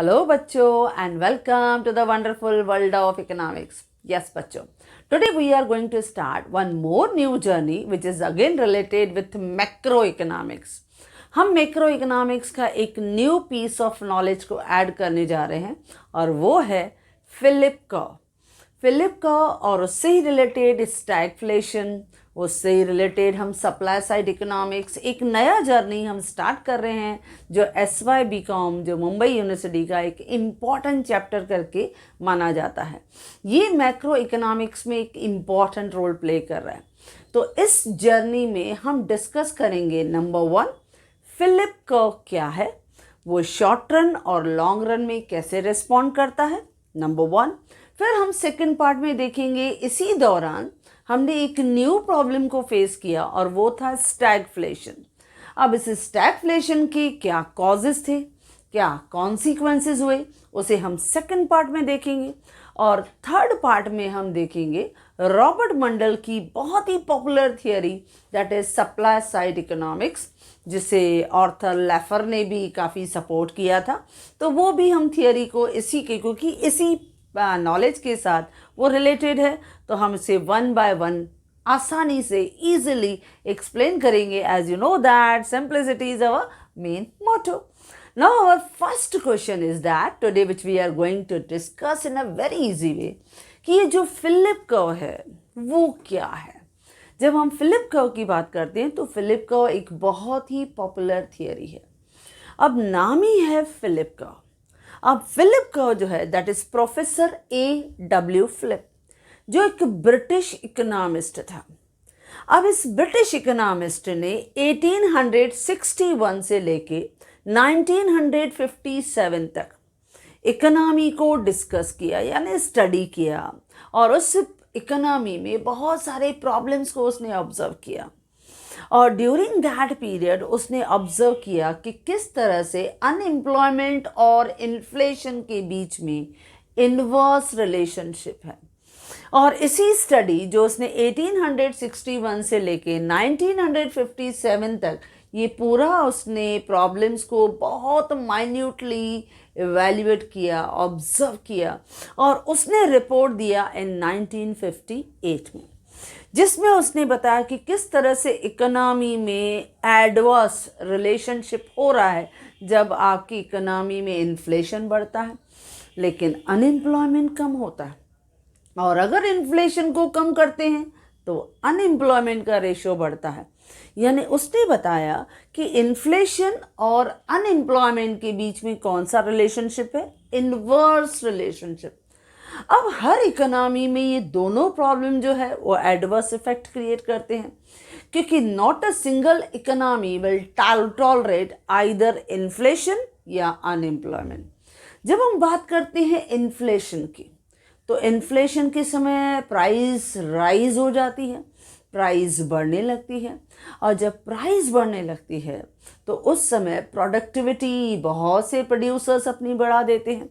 Hello bachcho and welcome to the wonderful world of economics. Yes bachcho, today we are going to start one more new journey which is again related with macroeconomics. हम macro economics का एक new piece of knowledge को add करने जा रहे हैं और वो है फिलिप कर्व और उससे ही रिलेटेड स्टैगफ्लेशन, उससे ही रिलेटेड हम सप्लाई साइड इकोनॉमिक्स, एक नया जर्नी हम स्टार्ट कर रहे हैं जो SY-BCom जो मुंबई यूनिवर्सिटी का एक इम्पॉर्टेंट चैप्टर करके माना जाता है। ये मैक्रो इकोनॉमिक्स में एक इम्पॉर्टेंट रोल प्ले कर रहा है। तो इस जर्नी में हम डिस्कस करेंगे नंबर 1 फिलिप कर्व क्या है, वो शॉर्ट रन और लॉन्ग रन में कैसे रिस्पॉन्ड करता है, नंबर 1। फिर हम सेकंड पार्ट में देखेंगे इसी दौरान हमने एक न्यू प्रॉब्लम को फेस किया और वो था स्टैगफ्लेशन। अब इस स्टैगफ्लेशन की क्या कॉजेस थे, क्या कॉन्सिक्वेंसेस हुए, उसे हम सेकंड पार्ट में देखेंगे। और थर्ड पार्ट में हम देखेंगे रॉबर्ट मंडल की बहुत ही popular theory that is supply side economics, जिसे ऑर्थर लेफर ने भी काफ़ी सपोर्ट किया था। तो वो भी हम थियरी को इसी के, क्योंकि इसी नॉलेज के साथ वो रिलेटेड है, तो हम इसे वन बाय वन आसानी से ईजिली एक्सप्लेन करेंगे। As you know that simplicity is our main motto. Now our first question is that today which we are going to discuss in a very easy way कि ये जो Philip curve है वो क्या है। जब हम फिलिप कर्व की बात करते हैं तो फिलिप कर्व एक बहुत ही पॉपुलर थियरी है। अब नाम ही है फिलिप कर्व। अब फिलिप कर्व जो है that is professor A.W. Philip, जो एक ब्रिटिश इकोनॉमिस्ट था। अब इस ब्रिटिश इकोनॉमिस्ट ने 1861 से लेके 1957 तक इकोनॉमी को डिस्कस किया, यानी स्टडी किया, और उस इकोनॉमी में बहुत सारे प्रॉब्लम्स को उसने ऑब्जर्व किया। और ड्यूरिंग दैट पीरियड उसने ऑब्जर्व किया कि किस तरह से अनएम्प्लॉयमेंट और इन्फ्लेशन के बीच में इनवर्स रिलेशनशिप है। और इसी स्टडी जो उसने 1861 से लेके 1957 तक ये पूरा उसने प्रॉब्लम्स को बहुत माइन्यूटली इवेल्युएट किया, ऑब्जर्व किया, और उसने रिपोर्ट दिया इन 1958 में, जिसमें उसने बताया कि किस तरह से इकोनॉमी में एडवर्स रिलेशनशिप हो रहा है जब आपकी इकोनॉमी में इन्फ्लेशन बढ़ता है लेकिन अनएम्प्लॉयमेंट कम होता है, और अगर इन्फ्लेशन को कम करते हैं तो अनएम्प्लॉयमेंट का रेशो बढ़ता है। यानी उसने बताया कि इन्फ्लेशन और अनएम्प्लॉयमेंट के बीच में कौन सा रिलेशनशिप है, इनवर्स रिलेशनशिप। अब हर इकोनॉमी में ये दोनों प्रॉब्लम जो है वो एडवर्स इफेक्ट क्रिएट करते हैं, क्योंकि not a single economy will tolerate either inflation या अनएम्प्लॉयमेंट। जब हम बात करते हैं इन्फ्लेशन की, तो इन्फ्लेशन के समय प्राइस राइज हो जाती है, प्राइस बढ़ने लगती है, और जब प्राइस बढ़ने लगती है तो उस समय प्रोडक्टिविटी बहुत से प्रोड्यूसर्स अपनी बढ़ा देते हैं,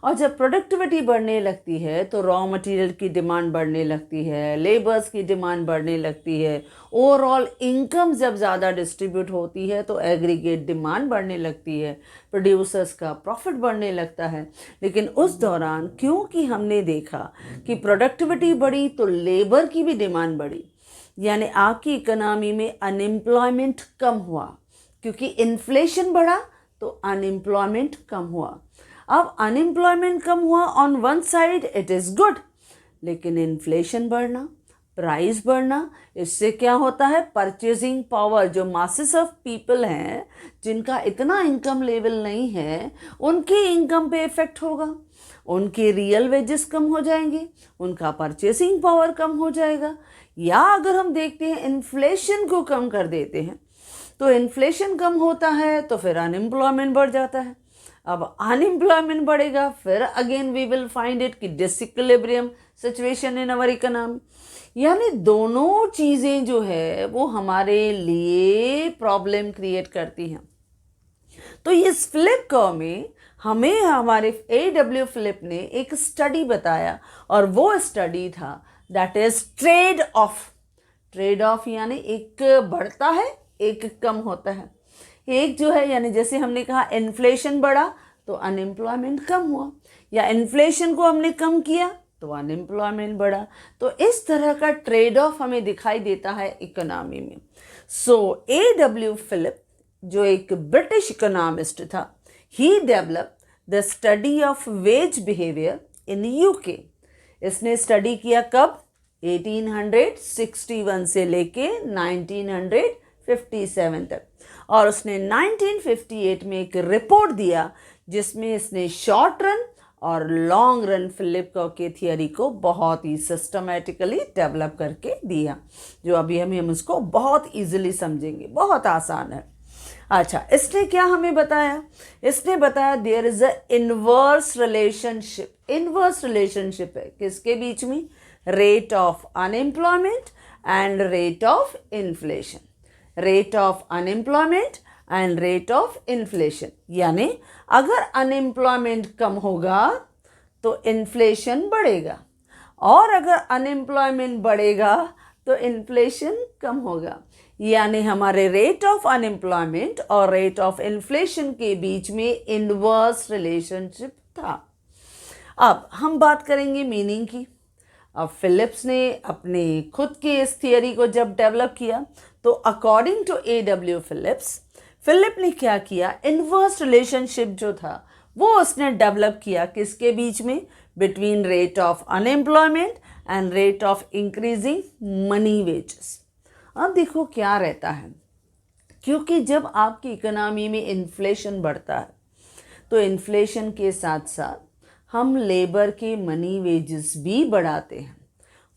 और जब प्रोडक्टिविटी बढ़ने लगती है तो रॉ मटेरियल की डिमांड बढ़ने लगती है, लेबर्स की डिमांड बढ़ने लगती है, ओवरऑल इनकम जब ज़्यादा डिस्ट्रीब्यूट होती है तो एग्रीगेट डिमांड बढ़ने लगती है, प्रोड्यूसर्स का प्रॉफिट बढ़ने लगता है। लेकिन उस दौरान क्योंकि हमने देखा कि प्रोडक्टिविटी बढ़ी तो लेबर की भी डिमांड बढ़ी, यानी आपकी इकोनॉमी में अनएम्प्लॉयमेंट कम हुआ, क्योंकि इन्फ्लेशन बढ़ा तो अनएम्प्लॉयमेंट कम हुआ। अब अनएम्प्लॉयमेंट कम हुआ on one side it is good, लेकिन इन्फ्लेशन बढ़ना, प्राइस बढ़ना, इससे क्या होता है, परचेजिंग पावर, जो मासेस ऑफ पीपल हैं जिनका इतना इनकम लेवल नहीं है उनकी इनकम पे इफेक्ट होगा, उनके रियल वेजेस कम हो जाएंगे, उनका परचेसिंग पावर कम हो जाएगा। या अगर हम देखते हैं इन्फ्लेशन को कम कर देते हैं तो इन्फ्लेशन कम होता है तो फिर अनएम्प्लॉयमेंट बढ़ जाता है। अब अनएम्प्लॉयमेंट बढ़ेगा, फिर again we will find it कि disequilibrium situation in our economy. यानी दोनों चीज़ें जो है वो हमारे लिए प्रॉब्लम क्रिएट करती हैं। तो इस फिलिप कर्व में हमें हमारे A.W. फिलिप ने एक स्टडी बताया, और वो स्टडी था दैट इज ट्रेड ऑफ यानी एक बढ़ता है एक कम होता है। एक जो है यानी जैसे हमने कहा इन्फ्लेशन बढ़ा तो अनएम्प्लॉयमेंट कम हुआ, या इन्फ्लेशन को हमने कम किया तो अनएम्प्लॉयमेंट बढ़ा। तो इस तरह का ट्रेड ऑफ हमें दिखाई देता है इकोनॉमी में। सो A.W. फिलिप जो एक ब्रिटिश इकोनॉमिस्ट था, he develop the study of wage behaviour in UK। इसने स्टडी किया कब? 1861 से लेके 1957 तक, और उसने 1958 में एक रिपोर्ट दिया जिसमें इसने शॉर्ट रन और लॉन्ग रन फिलिप के थियरी को बहुत ही सिस्टमेटिकली डेवलप करके दिया, जो अभी हम उसको बहुत इजीली समझेंगे, बहुत आसान है। अच्छा, इसने क्या हमें बताया? इसने बताया there is a inverse relationship. Inverse relationship है किसके बीच में? Rate of unemployment and rate of inflation. Rate of unemployment and rate of inflation, यानी अगर अनएम्प्लॉयमेंट कम होगा तो इन्फ्लेशन बढ़ेगा, और अगर अनएम्प्लॉयमेंट बढ़ेगा तो इन्फ्लेशन कम होगा। यानी हमारे रेट ऑफ अनएम्प्लॉयमेंट और रेट ऑफ इन्फ्लेशन के बीच में इनवर्स रिलेशनशिप था। अब हम बात करेंगे मीनिंग की। अब फिलिप्स ने अपने खुद के इस थियरी को जब डेवलप किया तो अकॉर्डिंग टू A.W. फिलिप ने क्या किया? इनवर्स रिलेशनशिप जो था वो उसने डेवलप किया किसके बीच में? Between rate of unemployment and rate of increasing money wages. अब देखो क्या रहता है, क्योंकि जब आपकी इकोनॉमी में इन्फ्लेशन बढ़ता है तो इन्फ्लेशन के साथ साथ हम लेबर के मनी वेजेस भी बढ़ाते हैं,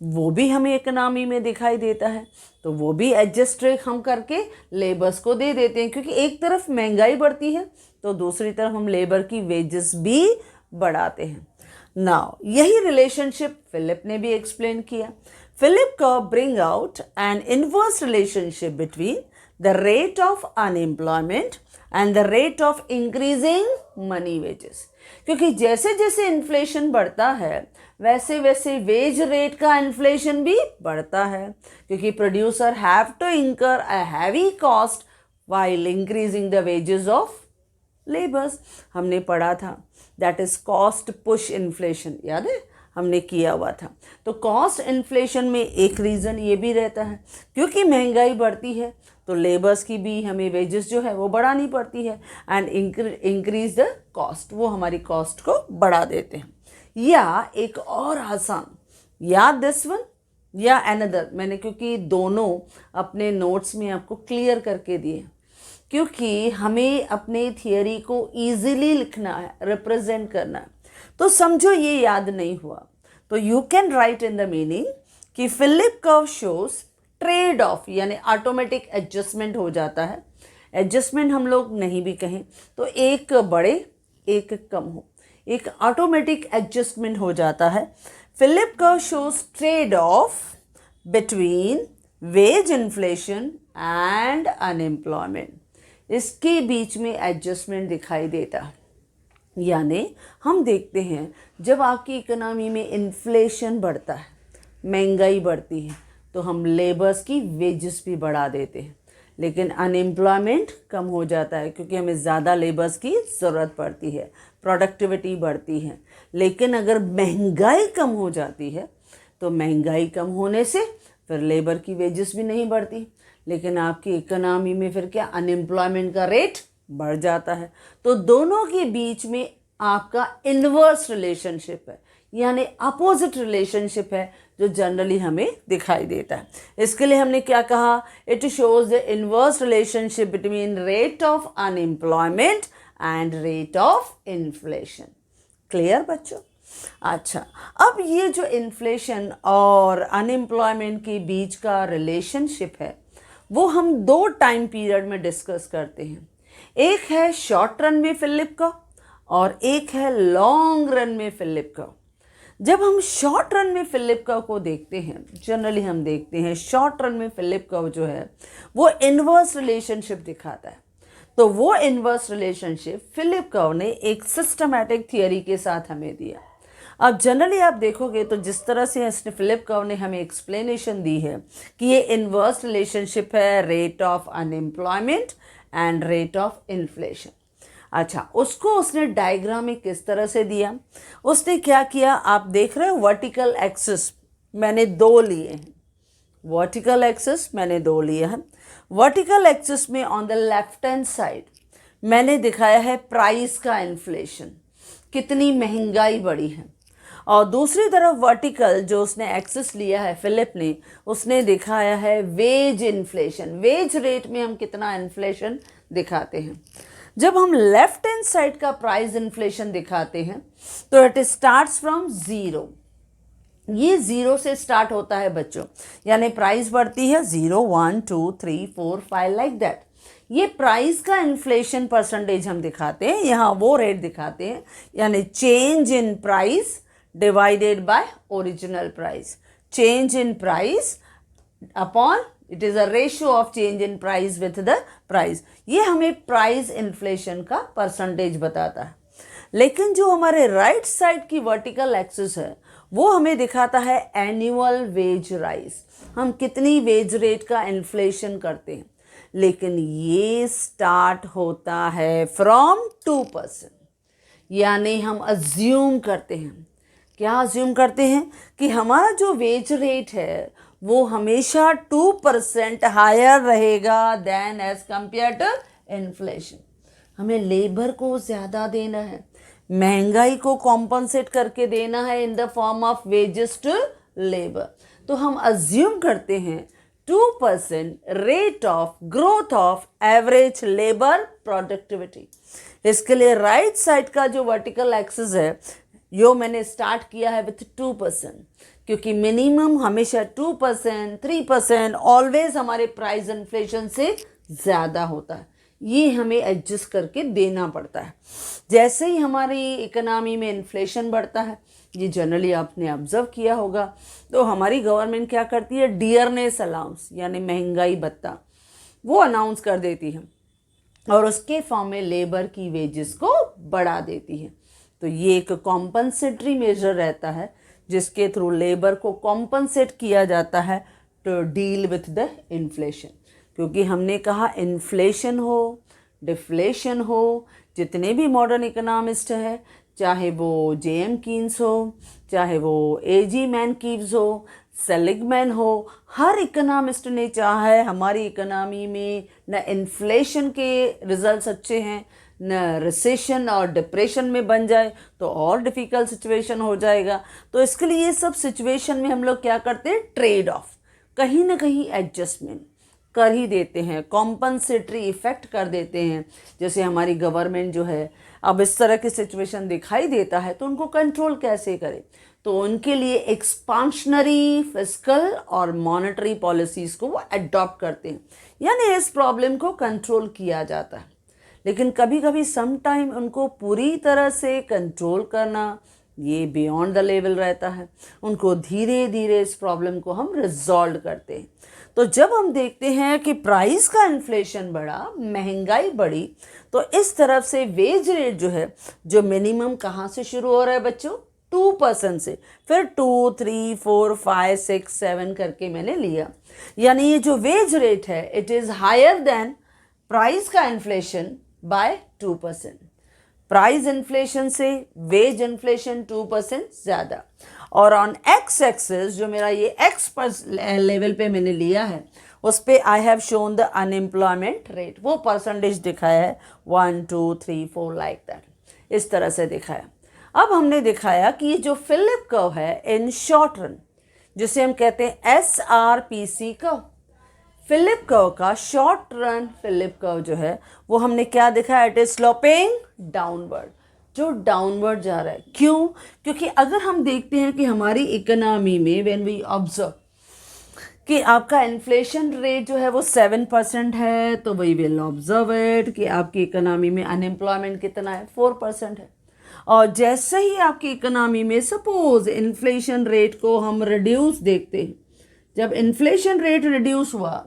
वो भी हमें इकोनॉमी में दिखाई देता है। तो वो भी एडजस्ट हम करके लेबर्स को दे देते हैं, क्योंकि एक तरफ महंगाई बढ़ती है तो दूसरी तरफ हम लेबर की वेजेस भी बढ़ाते हैं। नाउ यही रिलेशनशिप फिलिप ने भी एक्सप्लेन किया। फिलिप का bring out an inverse relationship between the rate of unemployment and the rate of increasing money wages, क्योंकि जैसे जैसे इन्फ्लेशन बढ़ता है वैसे वैसे वेज रेट का इन्फ्लेशन भी बढ़ता है, क्योंकि प्रोड्यूसर हैव टू इंकर a heavy cost while increasing the wages of labours. हमने पढ़ा था that is cost push inflation, याद है हमने किया हुआ था। तो कॉस्ट इन्फ्लेशन में एक रीज़न ये भी रहता है क्योंकि महंगाई बढ़ती है तो लेबर्स की भी हमें वेजेस जो है वो बढ़ानी पड़ती है, एंड इंक्रीज द कॉस्ट, वो हमारी कॉस्ट को बढ़ा देते हैं। या एक और आसान, या दिस वन या अनदर, मैंने क्योंकि दोनों अपने नोट्स में आपको क्लियर करके दिए, क्योंकि हमें अपने थियरी को ईजिली लिखना है, रिप्रेजेंट करना है। तो समझो ये याद नहीं हुआ तो you can write in the meaning कि Phillip curve shows trade off, यानी ऑटोमेटिक एडजस्टमेंट हो जाता है। एडजस्टमेंट हम लोग नहीं भी कहें तो एक बढ़े एक कम हो, एक ऑटोमेटिक एडजस्टमेंट हो जाता है। Philip curve shows trade off between wage inflation and unemployment, इसके बीच में एडजस्टमेंट दिखाई देता है। यानी हम देखते हैं जब आपकी इकोनॉमी में इन्फ्लेशन बढ़ता है, महंगाई बढ़ती है, तो हम लेबर्स की वेजेस भी बढ़ा देते हैं, लेकिन अनएम्प्लॉयमेंट कम हो जाता है क्योंकि हमें ज़्यादा लेबर्स की ज़रूरत पड़ती है, प्रोडक्टिविटी बढ़ती है। लेकिन अगर महंगाई कम हो जाती है तो महंगाई कम होने से फिर लेबर की वेजेस भी नहीं बढ़ती, लेकिन आपकी इकोनॉमी में फिर क्या, अनएम्प्लॉयमेंट का रेट बढ़ जाता है। तो दोनों के बीच में आपका इनवर्स रिलेशनशिप है, यानी अपोजिट रिलेशनशिप है, जो जनरली हमें दिखाई देता है। इसके लिए हमने क्या कहा? It shows the inverse relationship between rate of unemployment and rate of inflation. Clear बच्चों? अच्छा, अब ये जो इन्फ्लेशन और अनएम्प्लॉयमेंट के बीच का रिलेशनशिप है वो हम दो टाइम पीरियड में डिस्कस करते हैं। एक है शॉर्ट रन में फिलिप का और एक है लॉन्ग रन में फिलिप का। जब हम शॉर्ट रन में फिलिप का को देखते हैं, जनरली हम देखते हैं शॉर्ट रन में फिलिप का जो है वो इनवर्स रिलेशनशिप दिखाता है। तो वो इनवर्स रिलेशनशिप फिलिप कर्व ने एक सिस्टमैटिक थियरी के साथ हमें दिया। अब जनरली आप देखोगे तो जिस तरह से फिलिप कर्व ने हमें एक्सप्लेनेशन दी है कि ये इनवर्स रिलेशनशिप है rate of unemployment and rate of inflation. अच्छा, उसको उसने डायग्राम में किस तरह से दिया, उसने क्या किया, आप देख रहे हो वर्टिकल एक्सिस मैंने दो लिए हैं, वर्टिकल एक्सिस मैंने दो लिए हैं। वर्टिकल एक्सिस में on the left hand side मैंने दिखाया है प्राइस का इन्फ्लेशन, कितनी महंगाई बढ़ी है, और दूसरी तरफ वर्टिकल जो उसने एक्सिस लिया है फिलिप ने, उसने दिखाया है वेज इन्फ्लेशन, वेज रेट में हम कितना इन्फ्लेशन दिखाते हैं। जब हम लेफ्ट हैंड साइड का प्राइस इन्फ्लेशन दिखाते हैं तो इट स्टार्ट्स फ्रॉम ज़ीरो, ये ज़ीरो से स्टार्ट होता है बच्चों, यानी प्राइस बढ़ती है 0 1 2 3 4 5 लाइक दैट। ये प्राइस का इन्फ्लेशन परसेंटेज हम दिखाते हैं, यहाँ वो रेट दिखाते हैं, यानी change in price divided by original price, change in price upon it is a ratio of change in price with the price. ये हमें प्राइस इन्फ्लेशन का परसेंटेज बताता है। लेकिन जो हमारे राइट साइड की वर्टिकल एक्सिस है वो हमें दिखाता है एनुअल वेज राइज, हम कितनी वेज रेट का इन्फ्लेशन करते हैं। लेकिन ये स्टार्ट होता है फ्रॉम 2%, यानी हम अज्यूम करते हैं, क्या अज्यूम करते हैं कि हमारा जो वेज रेट है वो हमेशा 2% हायर रहेगा then as compare to inflation. हमें लेबर को ज़्यादा देना है, महंगाई को कॉम्पनसेट करके देना है in the form of wages to labour. तो हम अज्यूम करते हैं 2% rate of growth of average labour productivity. इसके लिए राइट साइड का जो वर्टिकल एक्सिस है यो मैंने स्टार्ट किया है विथ 2%, क्योंकि मिनिमम हमेशा 2% 3% ऑलवेज हमारे प्राइस इन्फ्लेशन से ज़्यादा होता है, ये हमें एडजस्ट करके देना पड़ता है। जैसे ही हमारी इकोनॉमी में इन्फ्लेशन बढ़ता है, ये जनरली आपने ऑब्जर्व किया होगा, तो हमारी गवर्नमेंट क्या करती है, डियरनेस अलाउंस यानी महंगाई भत्ता वो अनाउंस कर देती है और उसके फॉर्म में लेबर की वेजेस को बढ़ा देती है। तो ये एक कॉम्पनसेटरी मेजर रहता है जिसके थ्रू लेबर को कॉम्पनसेट किया जाता है to deal with the inflation. क्योंकि हमने कहा इन्फ्लेशन हो डिफ्लेशन हो, जितने भी मॉडर्न इकोनॉमिस्ट हैं, चाहे वो जेएम कीन्स हो, चाहे वो एजी मैनकीव्स हो, सेलिगमैन हो, हर इकोनॉमिस्ट ने चाहा है हमारी इकोनॉमी में न इन्फ्लेशन के रिजल्ट्स अच्छे हैं, न रिसेशन और डिप्रेशन में बन जाए तो और डिफ़िकल्ट सिचुएशन हो जाएगा। तो इसके लिए ये सब सिचुएशन में हम लोग क्या करते हैं, ट्रेड ऑफ, कहीं ना कहीं एडजस्टमेंट कर ही देते हैं, कॉम्पनसेटरी इफ़ेक्ट कर देते हैं। जैसे हमारी गवर्नमेंट जो है अब इस तरह की सिचुएशन दिखाई देता है तो उनको कंट्रोल कैसे करें, तो उनके लिए एक्सपांशनरी फिस्कल और मॉनेटरी पॉलिसीज़ को वो अडॉप्ट करते हैं, यानी इस प्रॉब्लम को कंट्रोल किया जाता है। लेकिन कभी कभी सम टाइम उनको पूरी तरह से कंट्रोल करना ये बियॉन्ड द लेवल रहता है, उनको धीरे धीरे इस प्रॉब्लम को हम रिजॉल्व करते हैं। तो जब हम देखते हैं कि प्राइस का इन्फ्लेशन बढ़ा, महंगाई बढ़ी, तो इस तरफ से वेज रेट जो है, जो मिनिमम कहाँ से शुरू हो रहा है बच्चों, 2% से, फिर 2 3 4 5 6 7 करके मैंने लिया, यानी ये जो वेज रेट है it is higher than price का इन्फ्लेशन बाय 2%। प्राइस इन्फ्लेशन से वेज इन्फ्लेशन 2% ज़्यादा। और ऑन एक्स एक्सिस जो मेरा ये एक्स पर लेवल पे मैंने लिया है, उस पे I have shown the unemployment rate, वो परसेंटेज दिखाया है 1 2 3 4 लाइक दैट, इस तरह से दिखाया। अब हमने दिखाया कि ये जो फिलिप कर्व है इन शॉर्ट रन, जिसे हम कहते हैं SRPC कर्व, फिलिप कर्व का शॉर्ट रन फिलिप कर्व जो है वो हमने क्या देखा, इट इज स्लोपिंग डाउनवर्ड, जो डाउनवर्ड जा रहा है। क्यों? क्योंकि अगर हम देखते हैं कि हमारी इकोनॉमी में व्हेन वी ऑब्जर्व कि आपका इन्फ्लेशन रेट जो है वो 7% है, तो वी विल ऑब्जर्व इट कि आपकी इकोनॉमी में अनएम्प्लॉयमेंट कितना है, 4% है। और जैसे ही आपकी इकोनॉमी में सपोज इन्फ्लेशन रेट को हम रिड्यूस देखते हैं, जब इन्फ्लेशन रेट रिड्यूस हुआ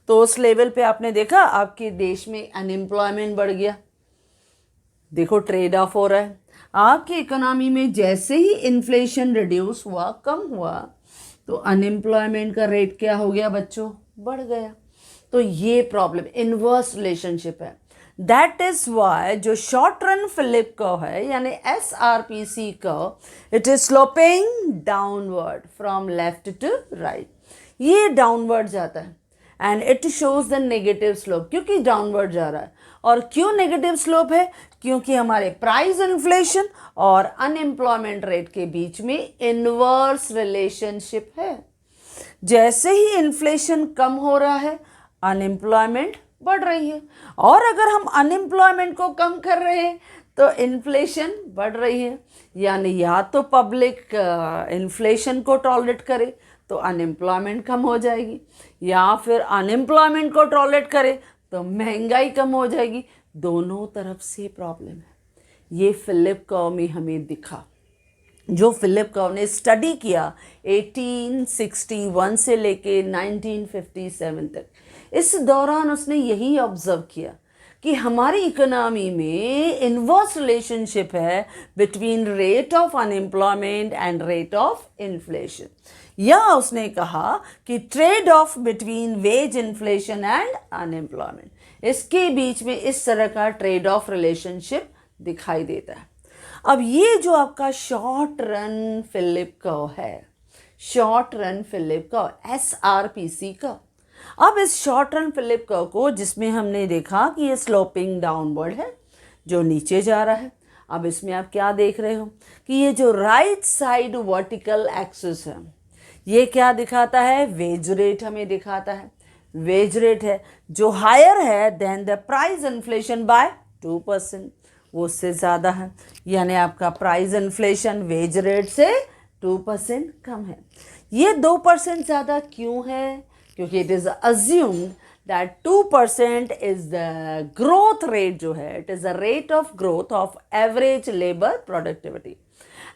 तो उस लेवल पे आपने देखा आपके देश में अनएम्प्लॉयमेंट बढ़ गया। देखो ट्रेड ऑफ हो रहा है, आपकी इकोनॉमी में जैसे ही इन्फ्लेशन रिड्यूस हुआ, कम हुआ, तो अनएम्प्लॉयमेंट का रेट क्या हो गया बच्चों, बढ़ गया। तो ये प्रॉब्लम इन्वर्स रिलेशनशिप है। दैट इज वाई जो शॉर्ट रन फिलिप कर्व है यानी SRPC curve, it is sloping downward from left to right. ये डाउनवर्ड जाता है and it shows the negative slope, क्योंकि डाउनवर्ड जा रहा है। और क्यों नेगेटिव स्लोप है? क्योंकि हमारे प्राइस इन्फ्लेशन और अनएम्प्लॉयमेंट रेट के बीच में इनवर्स रिलेशनशिप है। जैसे ही इन्फ्लेशन कम हो रहा है अनएम्प्लॉयमेंट बढ़ रही है, और अगर हम अनएम्प्लॉयमेंट को कम कर रहे हैं तो इन्फ्लेशन बढ़ रही है। यानी या तो पब्लिक इन्फ्लेशन को टॉलरेट करे तो अनएम्प्लॉयमेंट कम हो जाएगी, या फिर अनएम्प्लॉयमेंट को टॉलरेट करे तो महंगाई कम हो जाएगी। दोनों तरफ से प्रॉब्लम है। ये फिलिप कर्व में हमें दिखा। जो फिलिप कर्व ने स्टडी किया 1861 से लेके 1957 तक, इस दौरान उसने यही ऑब्जर्व किया कि हमारी इकोनॉमी में इनवर्स रिलेशनशिप है between rate of unemployment and rate of inflation. या उसने कहा कि trade off between wage inflation and unemployment, इसके बीच में इस तरह का ट्रेड ऑफ रिलेशनशिप दिखाई देता है। अब ये जो आपका शॉर्ट रन फिलिप कर्व है, short run Philip curve SRPC का, अब इस शॉर्ट रन फिलिप कर्व को जिसमें हमने देखा कि ये स्लोपिंग डाउनवर्ड है, जो नीचे जा रहा है। अब इसमें आप क्या देख रहे हो कि ये जो राइट साइड वर्टिकल एक्सिस है, ये क्या दिखाता है? वेज रेट हमें दिखाता है। वेज रेट है जो हायर है then the price inflation by 2%, वो उससे ज़्यादा है। यानी आपका प्राइस इन्फ्लेशन वेज रेट से 2% कम है। ये 2% ज़्यादा क्यों है? क्योंकि it is assumed that 2% is the growth rate जो है, it is the rate of growth of average labour productivity.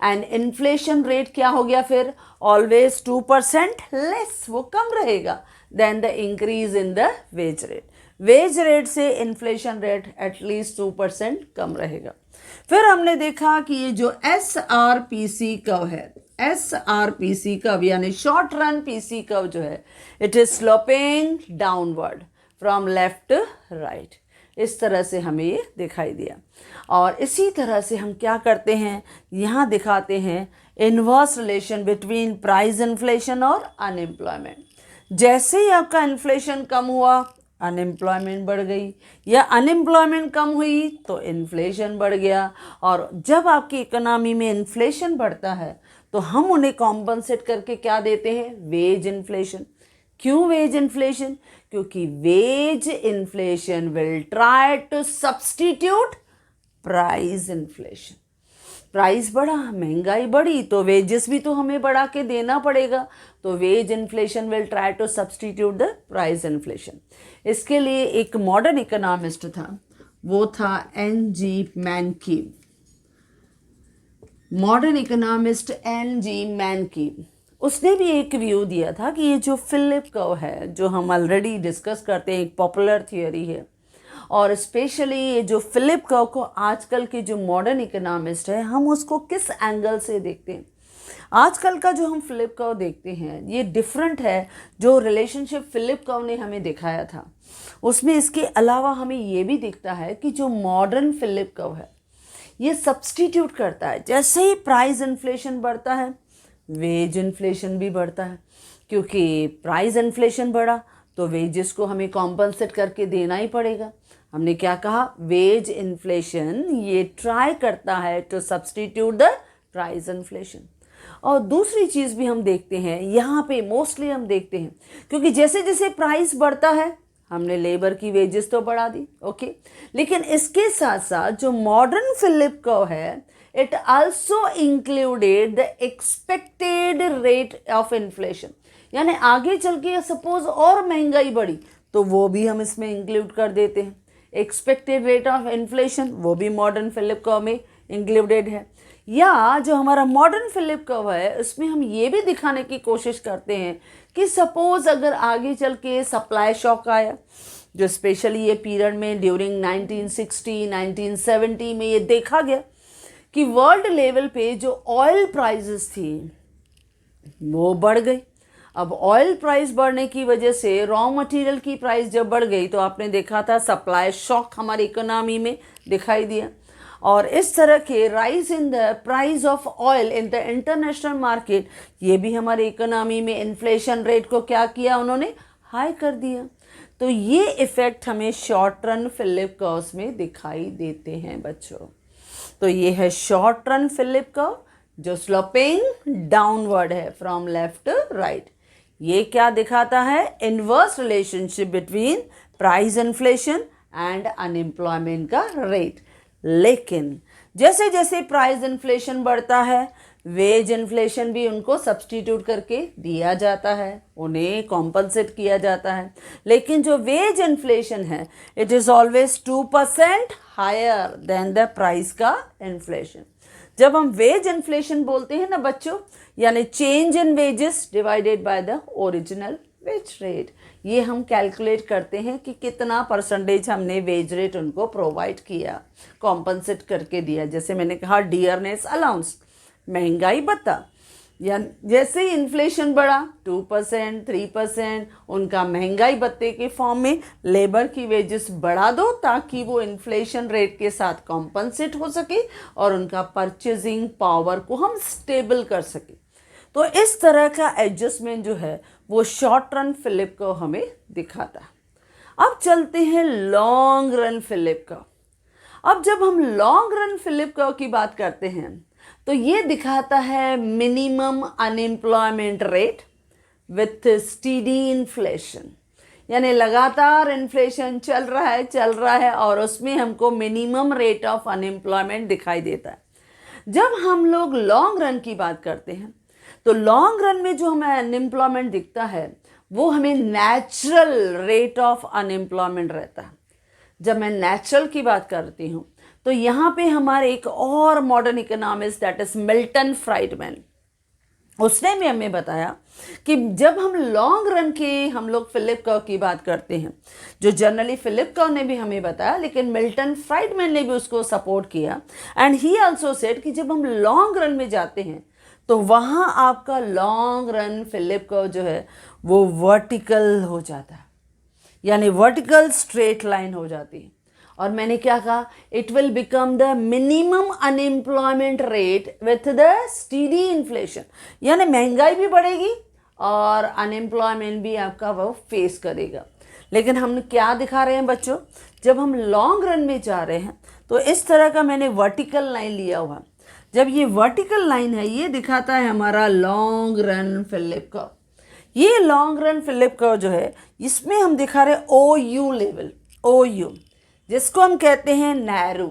And inflation rate क्या हो गया फिर? ऑलवेज 2% लेस, वो कम रहेगा then the increase in the wage rate. Wage rate से इन्फ्लेशन रेट एटलीस्ट 2% कम रहेगा। फिर हमने देखा कि ये जो SRPC कर्व है, SRPC कर्व यानी शॉर्ट रन PC कर्व जो है, it is sloping downward from left to right. इस तरह से हमें ये दिखाई दिया। और इसी तरह से हम क्या करते हैं, यहाँ दिखाते हैं inverse relation between price inflation और अनएम्प्लॉयमेंट। जैसे ही आपका इन्फ्लेशन कम हुआ अनएम्प्लॉयमेंट बढ़ गई, या अनएम्प्लॉयमेंट कम हुई तो इन्फ्लेशन बढ़ गया। और जब आपकी इकोनॉमी में इन्फ्लेशन बढ़ता है तो हम उन्हें कॉम्पनसेट करके क्या देते हैं? Wage inflation. क्यों वेज इन्फ्लेशन? क्योंकि wage inflation will try to substitute price inflation. Price बढ़ा, महंगाई बढ़ी, तो वेजेस भी तो हमें बढ़ा के देना पड़ेगा। तो wage inflation will try to substitute the price inflation. इसके लिए एक मॉडर्न इकोनॉमिस्ट था, वो था N.G. मैनकीव। Modern economist N.G. मैनकीव, उसने भी एक व्यू दिया था कि ये जो फिलिप कर्व है, जो हम ऑलरेडी डिस्कस करते हैं, एक पॉपुलर थियोरी है। और स्पेशली ये जो फिलिप कर्व को आजकल के जो मॉडर्न इकोनॉमिस्ट है, हम उसको किस एंगल से देखते हैं? आजकल का जो हम फिलिप कर्व देखते हैं ये डिफरेंट है जो रिलेशनशिप फिलिप कर्व ने हमें दिखाया था। उसमें इसके अलावा हमें ये भी दिखता है कि जो मॉडर्न फिलिप कर्व है ये सब्स्टिट्यूट करता है। जैसे ही प्राइस इन्फ्लेशन बढ़ता है वेज इन्फ्लेशन भी बढ़ता है, क्योंकि प्राइस इन्फ्लेशन बढ़ा तो वेजेस को हमें कॉम्पनसेट करके देना ही पड़ेगा। हमने क्या कहा? वेज इन्फ्लेशन ये ट्राई करता है to substitute the price inflation. और दूसरी चीज़ भी हम देखते हैं यहाँ पे, मोस्टली हम देखते हैं क्योंकि जैसे जैसे प्राइस बढ़ता है हमने लेबर की वेजेस तो बढ़ा दी, ओके, लेकिन इसके साथ साथ जो मॉडर्न फिलिप कर्व है it also included the expected rate of inflation. यानी आगे चल के सपोज और महंगाई बढ़ी तो वो भी हम इसमें इंक्लूड कर देते हैं। एक्सपेक्टेड रेट ऑफ इन्फ्लेशन वो भी मॉडर्न फिलिप कर्व में इंक्लूडेड है। या जो हमारा मॉडर्न फिलिप कर्व है उसमें हम ये भी दिखाने की कोशिश करते हैं कि सपोज अगर आगे चल के सप्लाई शॉक आया, जो स्पेशली ये पीरियड में ड्यूरिंग 1960 1970 में ये देखा गया कि वर्ल्ड लेवल पे जो ऑयल प्राइसेस थी वो बढ़ गई। अब ऑयल प्राइस बढ़ने की वजह से रॉ मटेरियल की प्राइस जब बढ़ गई तो आपने देखा था सप्लाई शॉक हमारी इकोनॉमी में दिखाई दिया। और इस तरह के rise in the price of oil in the international market, ये भी हमारे इकोनॉमी में इन्फ्लेशन रेट को क्या किया, उन्होंने हाई कर दिया। तो ये इफ़ेक्ट हमें शॉर्ट रन फिलिप कर्व्स में दिखाई देते हैं बच्चों। तो ये है शॉर्ट रन फिलिप कर्व जो स्लोपिंग डाउनवर्ड है फ्रॉम लेफ्ट टू राइट। ये क्या दिखाता है, inverse relationship between price inflation and unemployment का रेट। लेकिन जैसे जैसे प्राइस इन्फ्लेशन बढ़ता है वेज इन्फ्लेशन भी उनको सब्सटीट्यूट करके दिया जाता है, उन्हें कॉम्पनसेट किया जाता है। लेकिन जो वेज इन्फ्लेशन है it is always 2% higher than the price का इन्फ्लेशन। जब हम वेज इन्फ्लेशन बोलते हैं ना बच्चों, यानी change in wages divided by the original wage rate, ये हम कैलकुलेट करते हैं कि कितना परसेंटेज हमने वेज रेट उनको प्रोवाइड किया, कॉम्पनसेट करके दिया। जैसे मैंने कहा डियरनेस अलाउंस, महंगाई भत्ता, या जैसे ही इन्फ्लेशन बढ़ा 2% 3%, उनका महंगाई भत्ते के फॉर्म में लेबर की वेजेस बढ़ा दो ताकि वो इन्फ्लेशन रेट के साथ कॉम्पनसेट हो सके और उनका परचेजिंग पावर को हम स्टेबल कर सके। तो इस तरह का एडजस्टमेंट जो है वो शॉर्ट रन फिलिप कर्व हमें दिखाता है। अब चलते हैं लॉन्ग रन फिलिप कर्व। अब जब हम लॉन्ग रन फिलिप कर्व की बात करते हैं तो ये दिखाता है minimum unemployment rate with steady inflation, यानी लगातार इन्फ्लेशन चल रहा है और उसमें हमको मिनिमम रेट ऑफ अनएम्प्लॉयमेंट दिखाई देता है। जब हम लोग लॉन्ग रन की बात करते हैं तो लॉन्ग रन में जो हमें अनएम्प्लॉयमेंट दिखता है वो हमें नेचुरल रेट ऑफ अनएम्प्लॉयमेंट रहता है। जब मैं नेचुरल की बात करती हूँ तो यहाँ पे हमारे एक और modern economist that is Milton Friedman, उसने भी हमें बताया कि जब हम लॉन्ग रन के हम लोग फिलिप कर्व की बात करते हैं, जो जनरली फिलिप कर्व ने भी हमें बताया लेकिन मिल्टन फ्राइडमैन ने भी उसको सपोर्ट किया, एंड ही आल्सो सेड कि जब हम लॉन्ग रन में जाते हैं तो वहाँ आपका लॉन्ग रन फिलिप कर्व जो है वो वर्टिकल हो जाता है, यानी वर्टिकल स्ट्रेट लाइन हो जाती है। और मैंने क्या कहा, it will become the minimum unemployment rate with the steady inflation, यानी महंगाई भी बढ़ेगी और अनएम्प्लॉयमेंट भी आपका वो फेस करेगा। लेकिन हम क्या दिखा रहे हैं बच्चों, जब हम लॉन्ग रन में जा रहे हैं तो इस तरह का मैंने वर्टिकल लाइन लिया हुआ। जब ये वर्टिकल लाइन है ये दिखाता है हमारा लॉन्ग रन फिलिप कर्व। ये लॉन्ग रन फिलिप कर्व जो है इसमें हम दिखा रहे हैं OU लेवल, OU, जिसको हम कहते हैं नैरो।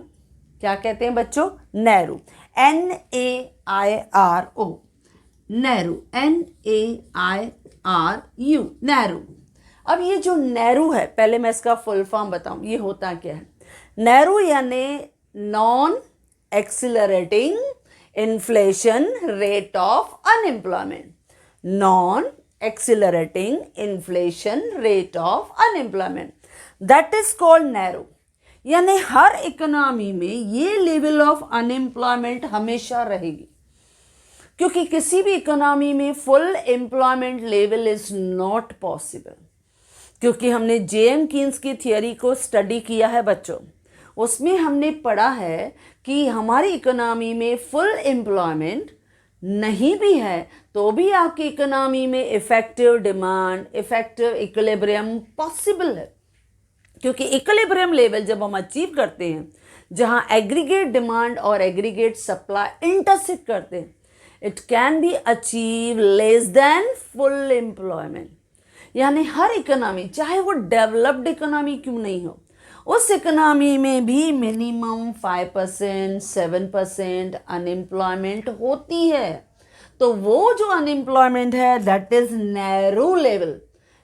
क्या कहते हैं बच्चों, narrow, NAIRO, narrow, NAIRU, narrow. अब ये जो नैरो है, पहले मैं इसका फुल फॉर्म बताऊं, ये होता क्या है। नैरो यानी non accelerating inflation rate of unemployment, non accelerating inflation rate of unemployment, that is called narrow. यानी हर इकोनॉमी में ये लेवल ऑफ अनएम्प्लॉयमेंट हमेशा रहेगी, क्योंकि किसी भी इकोनॉमी में full employment level is not possible. क्योंकि हमने जेएम कीन्स की थियोरी को स्टडी किया है बच्चों, उसमें हमने पढ़ा है कि हमारी इकोनॉमी में फुल एम्प्लॉयमेंट नहीं भी है तो भी आपकी इकोनॉमी में effective demand, effective equilibrium possible है। क्योंकि इक्विलिब्रियम लेवल जब हम अचीव करते हैं जहां एग्रीगेट डिमांड और एग्रीगेट सप्लाई इंटरसेक्ट करते हैं, it can be achieve less than full employment. यानी हर इकोनॉमी, चाहे वो डेवलप्ड इकोनॉमी क्यों नहीं हो, उस इकोनॉमी में भी मिनिमम 5% 7% अनएम्प्लॉयमेंट होती है। तो वो जो अनएम्प्लॉयमेंट है that is narrow level,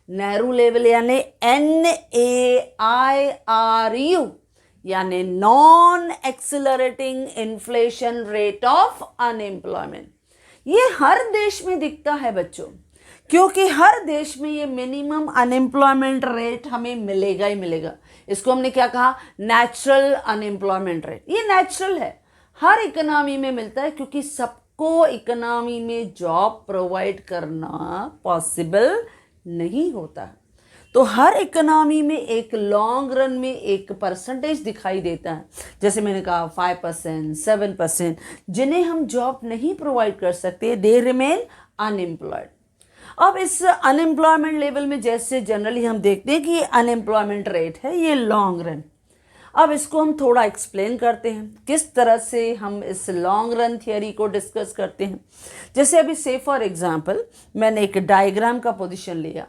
narrow level यानी NAIRU, यानी non accelerating inflation rate of unemployment. ये हर देश में दिखता है बच्चों, क्योंकि हर देश में ये मिनिमम अनएम्प्लॉयमेंट रेट हमें मिलेगा ही मिलेगा। इसको हमने क्या कहा, नेचुरल अनएम्प्लॉयमेंट रेट। ये नेचुरल है, हर इकोनॉमी में मिलता है, क्योंकि सब सबको इकोनॉमी में जॉब प्रोवाइड करना पॉसिबल नहीं होता। तो हर इकोनॉमी में एक लॉन्ग रन में एक परसेंटेज दिखाई देता है, जैसे मैंने कहा 5%, 7%, जिन्हें हम जॉब नहीं प्रोवाइड कर सकते, दे रिमेन अनएम्प्लॉयड। अब इस अनएम्प्लॉयमेंट लेवल में जैसे जनरली हम देखते हैं कि ये अनएम्प्लॉयमेंट रेट है, ये लॉन्ग रन। अब इसको हम थोड़ा एक्सप्लेन करते हैं, किस तरह से हम इस लॉन्ग रन थियरी को डिस्कस करते हैं। जैसे अभी से फॉर एग्जांपल मैंने एक डायग्राम का पोजीशन लिया,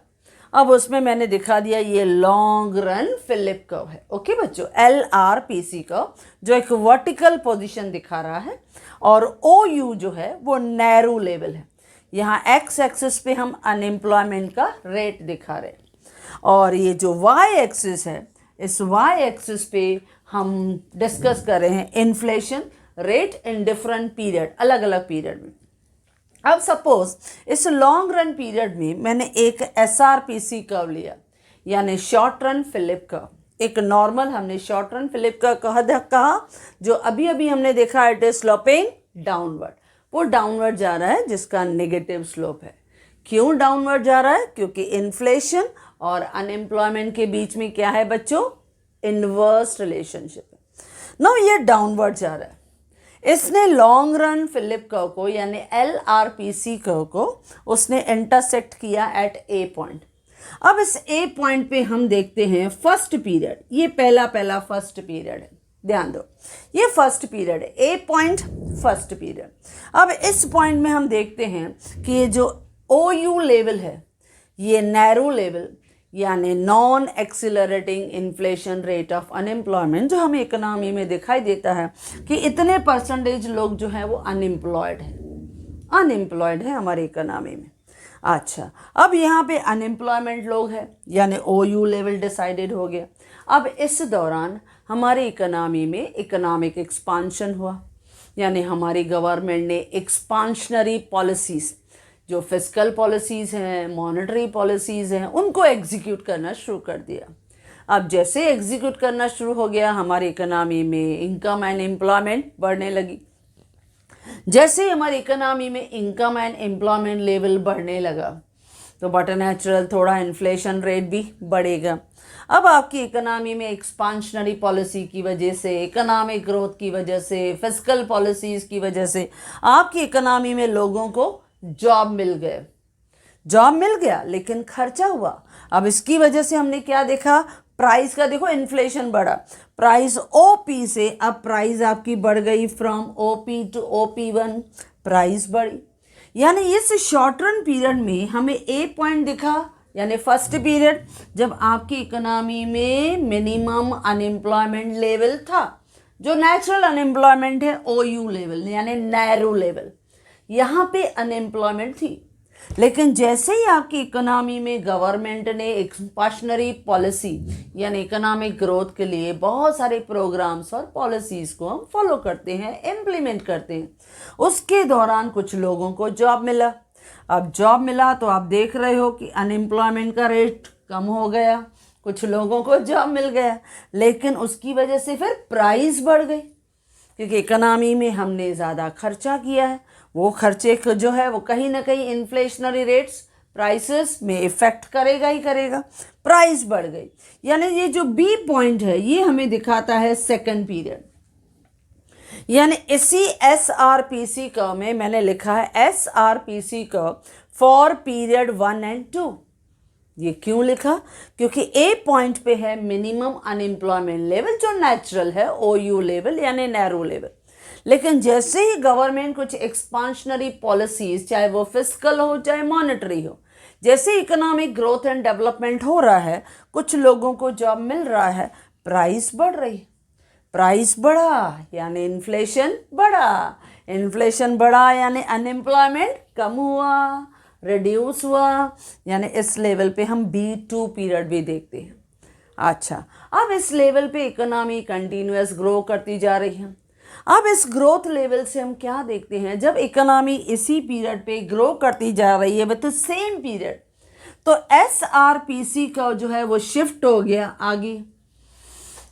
अब उसमें मैंने दिखा दिया ये लॉन्ग रन फिलिप कर्व है। ओके बच्चों, LRPC कर्व जो एक वर्टिकल पोजीशन दिखा रहा है, और OU जो है वो नैरो लेवल है। यहाँ एक्स एक्सिस पे हम अनएम्प्लॉयमेंट का रेट दिखा रहे हैं, और ये जो वाई एक्सिस है, इस वाई एक्सिस पे हम डिस्कस कर रहे हैं inflation rate in different period, अलग अलग पीरियड में। अब सपोज इस लॉन्ग रन पीरियड में मैंने एक SRPC कर्व लिया, यानी शॉर्ट रन फिलिप कर्व। एक नॉर्मल हमने शॉर्ट रन फिलिप कर्व कहा जो अभी अभी हमने देखा इट इज स्लोपिंग डाउनवर्ड, वो डाउनवर्ड जा रहा है जिसका नेगेटिव स्लोप है। क्यों डाउनवर्ड जा रहा है? क्योंकि इन्फ्लेशन और अनएम्प्लॉयमेंट के बीच में क्या है बच्चों? इनवर्स रिलेशनशिप है। नो, ये डाउनवर्ड जा रहा है। इसने लॉन्ग रन फिलिप कर्व को यानी LRPC कर्व को उसने इंटरसेक्ट किया एट ए पॉइंट। अब इस ए पॉइंट पे हम देखते हैं फर्स्ट पीरियड, ये पहला फर्स्ट पीरियड है, ध्यान दो, ये फर्स्ट पीरियड है, ए पॉइंट फर्स्ट पीरियड। अब इस पॉइंट में हम देखते हैं कि ये जो OU लेवल है, ये नैरो लेवल यानी non accelerating inflation rate of unemployment, जो हमें इकोनॉमी में दिखाई देता है कि इतने परसेंटेज लोग जो हैं वो अनएम्प्लॉयड है हमारे इकोनॉमी में। अच्छा, अब यहाँ पे अनएम्प्लॉयमेंट लोग हैं यानी OU लेवल डिसाइडेड हो गया। अब इस दौरान हमारे इकोनॉमी में इकोनॉमिक एक्सपांशन हुआ, यानी हमारी गवर्नमेंट ने एक्सपांशनरी पॉलिसीज़, जो फिस्कल पॉलिसीज़ हैं, मॉनेटरी पॉलिसीज़ हैं, उनको एग्जीक्यूट करना शुरू कर दिया। अब जैसे एग्जीक्यूट करना शुरू हो गया, हमारी इकोनॉमी में इनकम एंड एम्प्लॉयमेंट बढ़ने लगी। जैसे ही हमारी इकोनॉमी में इनकम एंड एम्प्लॉयमेंट लेवल बढ़ने लगा तो बट नेचुरल थोड़ा इन्फ्लेशन रेट भी बढ़ेगा। अब आपकी इकोनॉमी में एक्सपांशनरी पॉलिसी की वजह से, इकोनॉमिक ग्रोथ की वजह से, फिस्कल पॉलिसीज़ की वजह से आपकी इकोनॉमी में लोगों को जॉब मिल गया, लेकिन खर्चा हुआ। अब इसकी वजह से हमने क्या देखा? प्राइस का देखो इन्फ्लेशन बढ़ा, प्राइस OP से अब प्राइस आपकी बढ़ गई, from OP to OP1 price बढ़ी। यानी इस शॉर्ट रन पीरियड में हमें ए पॉइंट दिखा, यानी फर्स्ट पीरियड जब आपकी इकोनॉमी में मिनिमम अनएम्प्लॉयमेंट लेवल था, जो नेचुरल अनएम्प्लॉयमेंट है OU लेवल यानी नैरो लेवल, यहाँ पे अनएम्प्लॉयमेंट थी। लेकिन जैसे ही आपकी इकोनॉमी में गवर्नमेंट ने एक्सपांशनरी पॉलिसी यानी इकोनॉमिक ग्रोथ के लिए बहुत सारे प्रोग्राम्स और पॉलिसीज़ को हम फॉलो करते हैं, इम्प्लीमेंट करते हैं, उसके दौरान कुछ लोगों को जॉब मिला। अब जॉब मिला तो आप देख रहे हो कि अनएम्प्लॉयमेंट का रेट कम हो गया, कुछ लोगों को जॉब मिल गया, लेकिन उसकी वजह से फिर प्राइस बढ़ गई, क्योंकि इकोनॉमी में हमने ज़्यादा खर्चा किया है। वो खर्चे जो है वो कहीं ना कहीं इन्फ्लेशनरी रेट्स प्राइसेस में इफ़ेक्ट करेगा ही करेगा, प्राइस बढ़ गई। यानी ये जो बी पॉइंट है ये हमें दिखाता है सेकंड पीरियड। यानी इसी SRPC कर्व में मैंने लिखा है SRPC curve for period 1 and 2। ये क्यों लिखा? क्योंकि ए पॉइंट पे है मिनिमम अनएम्प्लॉयमेंट लेवल जो नेचुरल है, OU लेवल यानी नैरो लेवल। लेकिन जैसे ही गवर्नमेंट कुछ एक्सपांशनरी पॉलिसीज, चाहे वो फिस्कल हो चाहे मॉनेटरी हो, जैसे इकोनॉमिक ग्रोथ एंड डेवलपमेंट हो रहा है, कुछ लोगों को जॉब मिल रहा है, प्राइस बढ़ रही, प्राइस बढ़ा यानी इन्फ्लेशन बढ़ा यानी अनएम्प्लॉयमेंट कम हुआ, रिड्यूस हुआ, यानी इस लेवल पे हम B2 पीरियड भी देखते हैं। अच्छा, अब इस लेवल पे इकोनॉमी कंटिन्यूअस ग्रो करती जा रही है। अब इस ग्रोथ लेवल से हम क्या देखते हैं? जब इकोनॉमी इसी पीरियड पे ग्रो करती जा रही है विद सेम पीरियड, तो SRPC का जो है वो शिफ्ट हो गया आगे।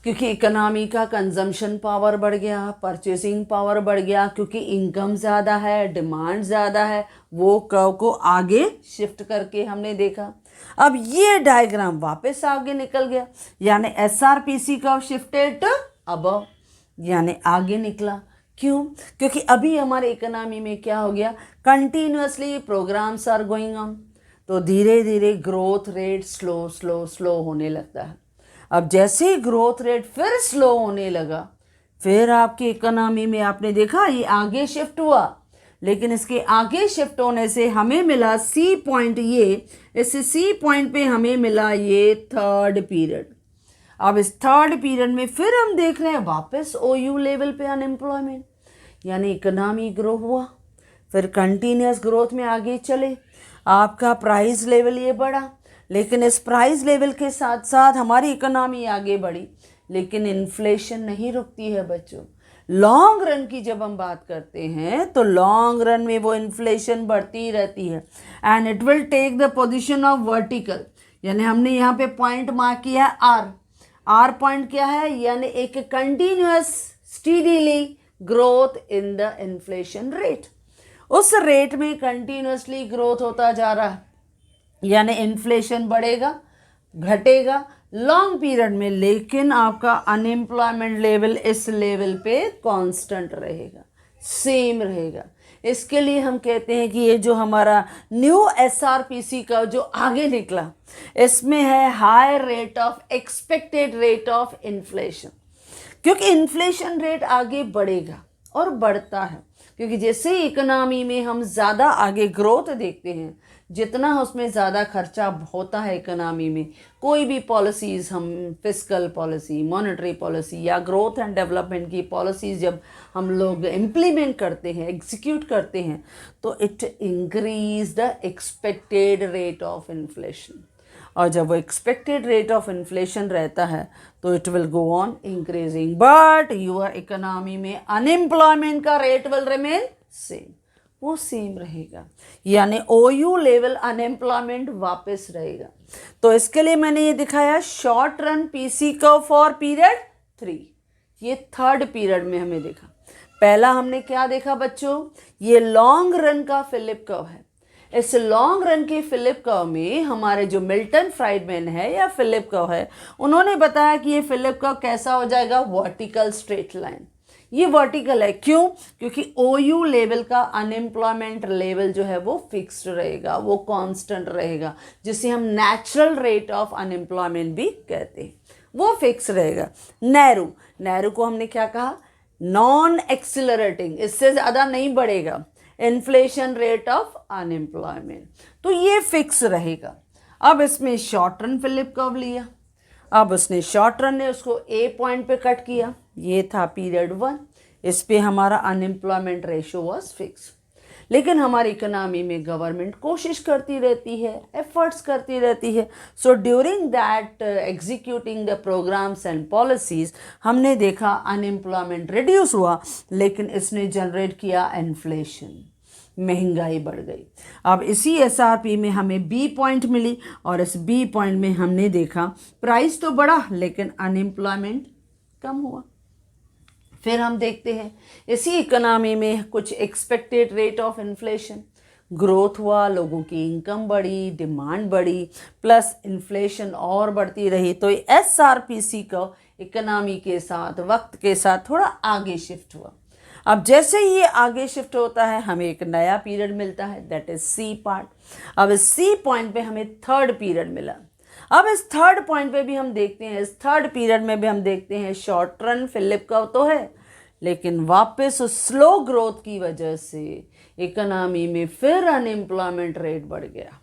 क्योंकि इकोनॉमी का कंजम्पशन पावर बढ़ गया, परचेसिंग पावर बढ़ गया, क्योंकि इनकम ज़्यादा है, डिमांड ज़्यादा है, वो कर्व को आगे शिफ्ट करके हमने देखा। अब ये डायग्राम वापस आगे निकल गया, यानी SRPC कर्व शिफ्टेड अबव, यानी आगे निकला। क्यों? क्योंकि अभी हमारे इकोनॉमी में क्या हो गया, continuously programs are going on, तो धीरे धीरे growth rate slow slow slow होने लगता है। अब जैसे ही ग्रोथ रेट फिर स्लो होने लगा, फिर आपकी इकोनॉमी में आपने देखा ये आगे शिफ्ट हुआ, लेकिन इसके आगे शिफ्ट होने से हमें मिला सी पॉइंट, ये इस सी पॉइंट पे हमें मिला ये थर्ड पीरियड। अब इस थर्ड पीरियड में फिर हम देख रहे हैं वापस OU लेवल पे अनएम्प्लॉयमेंट, यानी इकोनॉमी ग्रो हुआ, फिर कंटिन्यूस ग्रोथ में आगे चले, आपका प्राइस लेवल ये बढ़ा, लेकिन इस प्राइस लेवल के साथ साथ हमारी इकोनॉमी आगे बढ़ी, लेकिन इन्फ्लेशन नहीं रुकती है बच्चों। लॉन्ग रन की जब हम बात करते हैं तो लॉन्ग रन में वो इन्फ्लेशन बढ़ती रहती है, and it will take the position of vertical, यानी हमने यहाँ पे पॉइंट मार्क किया है आर पॉइंट क्या है, यानी एक continuous steadily growth in the inflation rate. उस रेट में कंटिन्यूसली ग्रोथ होता जा रहा है, यानी इन्फ्लेशन बढ़ेगा घटेगा लॉन्ग पीरियड में, लेकिन आपका अनएम्प्लॉयमेंट लेवल इस लेवल पे कांस्टेंट रहेगा, सेम रहेगा। इसके लिए हम कहते हैं कि ये जो हमारा न्यू SRPC का जो आगे निकला, इसमें है high rate of expected rate of inflation, क्योंकि इन्फ्लेशन रेट आगे बढ़ेगा और बढ़ता है, क्योंकि जैसे इकोनॉमी में हम ज़्यादा आगे ग्रोथ देखते हैं, जितना उसमें ज़्यादा खर्चा होता है इकोनॉमी में, कोई भी पॉलिसीज़ हम फिस्कल पॉलिसी, मॉनेटरी पॉलिसी या ग्रोथ एंड डेवलपमेंट की पॉलिसीज़ जब हम लोग इम्प्लीमेंट करते हैं, एग्जीक्यूट करते हैं, तो it increase the expected rate of inflation, और जब वो एक्सपेक्टेड रेट ऑफ इन्फ्लेशन रहता है तो it will go on increasing, but your economy में अनएम्प्लॉयमेंट का रेट विल रिमेन सेम, वो सेम रहेगा, यानी OU लेवल अनएम्प्लॉयमेंट वापस रहेगा। तो इसके लिए मैंने ये दिखाया short run PC curve for period 3, ये थर्ड पीरियड में हमें देखा। पहला हमने क्या देखा बच्चों, ये लॉन्ग रन का फिलिप कर्व है। इस लॉन्ग रन के फिलिप कर्व में हमारे जो मिल्टन फ्राइडमैन है या फिलिप कर्व है, उन्होंने बताया कि ये फिलिप कर्व कैसा हो जाएगा, वर्टिकल स्ट्रेट लाइन। ये वर्टिकल है, क्यों? क्योंकि OU लेवल का अनएम्प्लॉयमेंट लेवल जो है वो फिक्स्ड रहेगा, वो कांस्टेंट रहेगा, जिसे हम नेचुरल रेट ऑफ अनएम्प्लॉयमेंट भी कहते हैं, वो फिक्स रहेगा। नैरो को हमने क्या कहा, नॉन एक्सिलरेटिंग, इससे ज़्यादा नहीं बढ़ेगा, इन्फ्लेशन रेट ऑफ अनएम्प्लॉयमेंट, तो ये फिक्स रहेगा। अब इसमें शॉर्ट रन फिलिप कर्व लिया, अब उसने शॉर्ट रन ने उसको A पॉइंट पे कट किया, ये था पीरियड 1, इस पे हमारा अनएम्प्लॉयमेंट रेशो वाज फिक्स। लेकिन हमारी इकोनॉमी में गवर्नमेंट कोशिश करती रहती है, एफर्ट्स करती रहती है, so during that executing the programs and policies हमने देखा अनएम्प्लॉयमेंट रिड्यूस हुआ, लेकिन इसने जनरेट किया इन्फ्लेशन, महंगाई बढ़ गई। अब इसी SRP में हमें B पॉइंट मिली, और इस B पॉइंट में हमने देखा प्राइस तो बढ़ा लेकिन अनएम्प्लॉयमेंट कम हुआ। फिर हम देखते हैं इसी इकोनॉमी में कुछ expected rate of inflation, growth हुआ, लोगों की इनकम बढ़ी, डिमांड बढ़ी, प्लस इन्फ्लेशन और बढ़ती रही, तो SRPC का इकोनॉमी के साथ वक्त के साथ थोड़ा आगे शिफ्ट हुआ। अब जैसे ही ये आगे शिफ्ट होता है हमें एक नया पीरियड मिलता है, दैट इज C पार्ट। अब इस C पॉइंट पे हमें थर्ड पीरियड मिला। अब इस थर्ड पॉइंट पे भी हम देखते हैं, इस थर्ड पीरियड में भी हम देखते हैं शॉर्ट रन फिलिप कर्व तो है, लेकिन वापस उस स्लो ग्रोथ की वजह से इकोनॉमी में फिर अनएम्प्लॉयमेंट रेट बढ़ गया।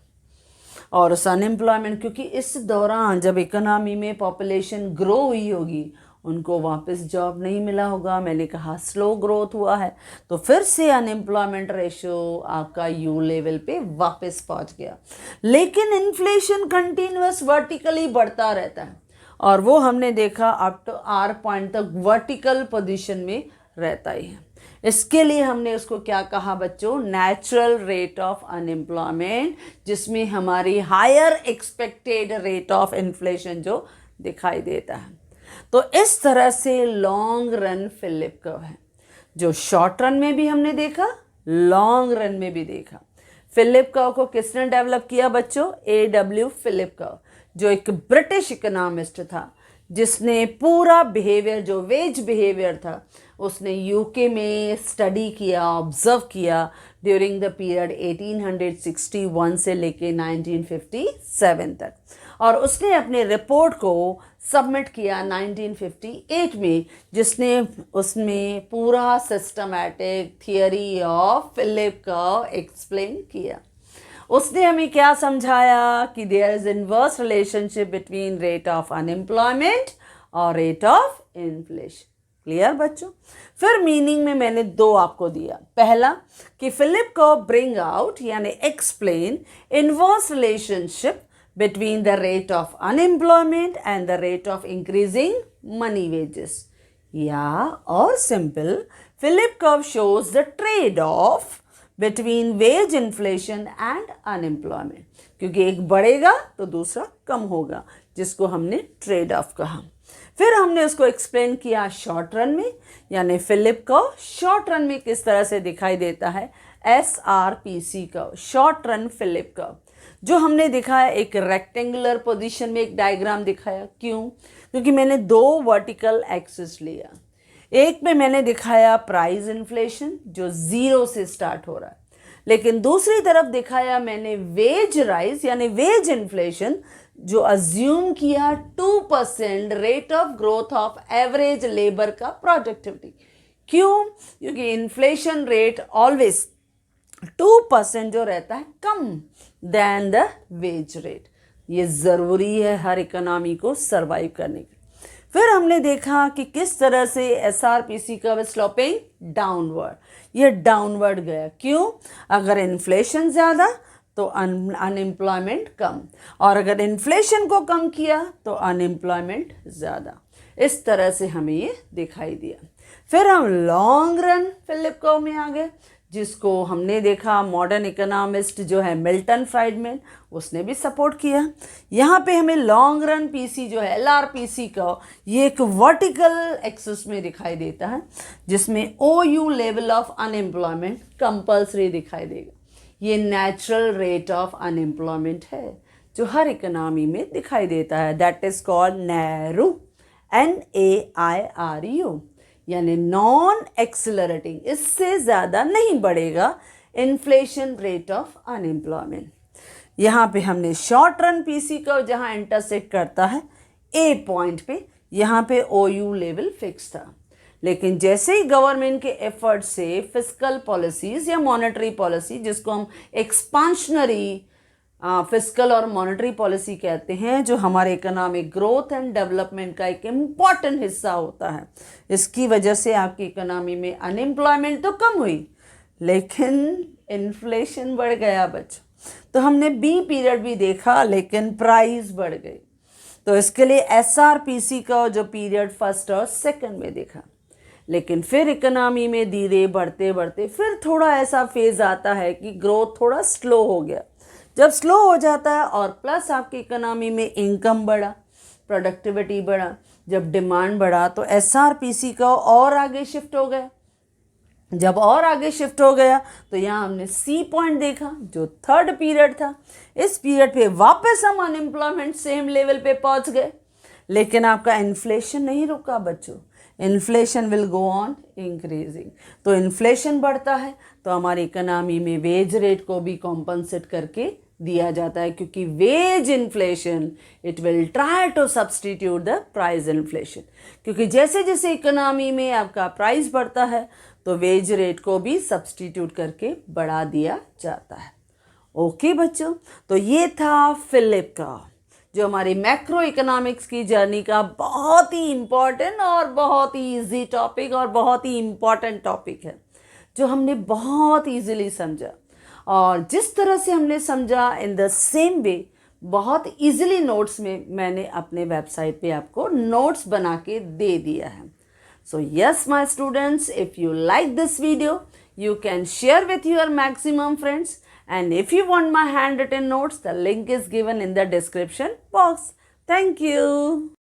और उस अनएम्प्लॉयमेंट, क्योंकि इस दौरान जब इकोनॉमी में पॉपुलेशन ग्रो हुई होगी, उनको वापस जॉब नहीं मिला होगा, मैंने कहा स्लो ग्रोथ हुआ है, तो फिर से अनएम्प्लॉयमेंट रेशो आपका U लेवल पे वापस पहुंच गया। लेकिन इन्फ्लेशन कंटिन्यूअस वर्टिकली बढ़ता रहता है, और वो हमने देखा अप टू R पॉइंट तक वर्टिकल पोजीशन में रहता ही है। इसके लिए हमने उसको क्या कहा बच्चों, नेचुरल रेट ऑफ अनएम्प्लॉयमेंट, जिसमें हमारी higher expected rate of inflation जो दिखाई देता है। तो इस तरह से लॉन्ग रन फिलिप कर्व है, जो शॉर्ट रन में भी हमने देखा, लॉन्ग रन में भी देखा। फिलिप कर्व को किसने डेवलप किया बच्चों? A.W. फिलिप कर्व, जो एक ब्रिटिश इकोनॉमिस्ट था, जिसने पूरा बिहेवियर, जो वेज बिहेवियर था, उसने यूके में स्टडी किया, ऑब्जर्व किया ड्यूरिंग द पीरियड 1861 से लेके 1957 तक, और उसने अपने रिपोर्ट को सबमिट किया 1958 में, जिसने उसमें पूरा systematic theory of Philip curve explain किया। उसने हमें क्या समझाया कि there is inverse relationship between rate of unemployment और रेट ऑफ इन्फ्लेशन। क्लियर बच्चों? फिर मीनिंग में मैंने दो आपको दिया। पहला कि फिलिप कर्व ब्रिंग आउट यानी explain inverse relationship between the rate of unemployment and the rate of increasing money wages. Yeah, or simple, Philip curve shows the trade-off between wage inflation and unemployment. क्योंकि एक बढ़ेगा तो दूसरा कम होगा, जिसको हमने trade off कहा। फिर हमने उसको एक्सप्लेन किया शॉर्ट रन में, यानी फिलिप कर्व शॉर्ट रन में किस तरह से दिखाई देता है, SRPC curve, short run Philip curve, जो हमने दिखाया एक रेक्टेंगुलर पोजीशन में एक डायग्राम दिखाया। क्यों? क्योंकि मैंने दो वर्टिकल एक्सिस लिया। एक में मैंने दिखाया प्राइस इन्फ्लेशन जो 0 से स्टार्ट हो रहा है, लेकिन दूसरी तरफ दिखाया मैंने वेज राइज यानी वेज इन्फ्लेशन, जो अज्यूम किया 2% rate of growth of average labour का प्रोडक्टिविटी। क्यों? क्योंकि इन्फ्लेशन रेट ऑलवेज 2% जो रहता है कम देन द वेज रेट। ये ज़रूरी है हर इकोनॉमी को सरवाइव करने के। फिर हमने देखा कि किस तरह से SRPC कर्व स्लोपिंग डाउनवर्ड, ये डाउनवर्ड गया। क्यों? अगर इन्फ्लेशन ज़्यादा तो अनएम्प्लॉयमेंट कम, और अगर इन्फ्लेशन को कम किया तो अनएम्प्लॉयमेंट ज़्यादा। इस तरह से हमें ये दिखाई दिया। फिर हम लॉन्ग रन फिलिप कर्व में आ गए, जिसको हमने देखा मॉडर्न इकोनॉमिस्ट जो है मिल्टन फ्राइडमैन, उसने भी सपोर्ट किया। यहाँ पे हमें लॉन्ग रन पीसी जो है LRPC का, ये एक वर्टिकल एक्सिस में दिखाई देता है, जिसमें OU level of unemployment compulsory दिखाई देगा। ये नेचुरल रेट ऑफ अनएम्प्लॉयमेंट है जो हर इकोनॉमी में दिखाई देता है। दैट इज कॉल्ड नैरू, NAIRU, यानी नॉन एक्सेलरेटिंग, इससे ज़्यादा नहीं बढ़ेगा इन्फ्लेशन रेट ऑफ अनएम्प्लॉयमेंट। यहाँ पे हमने शॉर्ट रन पीसी कर्व जहाँ इंटरसेक्ट करता है A पॉइंट पे, यहाँ पे OU लेवल फिक्स था, लेकिन जैसे ही गवर्नमेंट के एफर्ट से फिस्कल पॉलिसीज़ या मॉनेटरी पॉलिसी, जिसको हम एक्सपांशनरी फिस्कल और मॉनेटरी पॉलिसी कहते हैं, जो हमारे इकोनॉमिक ग्रोथ एंड डेवलपमेंट का एक इम्पॉर्टेंट हिस्सा होता है, इसकी वजह से आपकी इकोनॉमी में अनएम्प्लॉयमेंट तो कम हुई लेकिन इन्फ्लेशन बढ़ गया बच्चों। तो हमने B पीरियड भी देखा लेकिन प्राइस बढ़ गई। तो इसके लिए SRPC का जो पीरियड फर्स्ट और सेकंड में देखा, लेकिन फिर इकोनॉमी में धीरे बढ़ते बढ़ते फिर थोड़ा ऐसा फेज आता है कि ग्रोथ थोड़ा स्लो हो गया। जब स्लो हो जाता है और प्लस आपकी इकोनॉमी में इनकम बढ़ा, प्रोडक्टिविटी बढ़ा, जब डिमांड बढ़ा, तो SRPC का और आगे शिफ्ट हो गया। जब और आगे शिफ्ट हो गया तो यहाँ हमने C पॉइंट देखा जो थर्ड पीरियड था। इस पीरियड पे वापस हम अनएम्प्लॉयमेंट सेम लेवल पे पहुँच गए, लेकिन आपका इन्फ्लेशन नहीं रुका बच्चों। Inflation will go on increasing. तो इन्फ्लेशन बढ़ता है तो हमारी इकोनॉमी में वेज रेट को भी कॉम्पनसेट करके दिया जाता है, क्योंकि wage inflation it will try to substitute the price inflation. क्योंकि जैसे जैसे इकोनॉमी में आपका प्राइस बढ़ता है तो वेज रेट को भी सब्सटीट्यूट करके बढ़ा दिया जाता है। ओके बच्चों, तो ये था फिलिप कर्व, जो हमारी मैक्रो इकोनॉमिक्स की जर्नी का बहुत ही इम्पॉर्टेंट और बहुत ही ईजी टॉपिक और बहुत ही इम्पॉर्टेंट टॉपिक है, जो हमने बहुत ईजीली समझा। और जिस तरह से हमने समझा इन द सेम वे बहुत ईजिली नोट्स में मैंने अपने वेबसाइट पे आपको नोट्स बना के दे दिया है। So yes my students, if you like this video you can share with your maximum friends, and if you want my handwritten notes, the link is given in the description box. Thank you.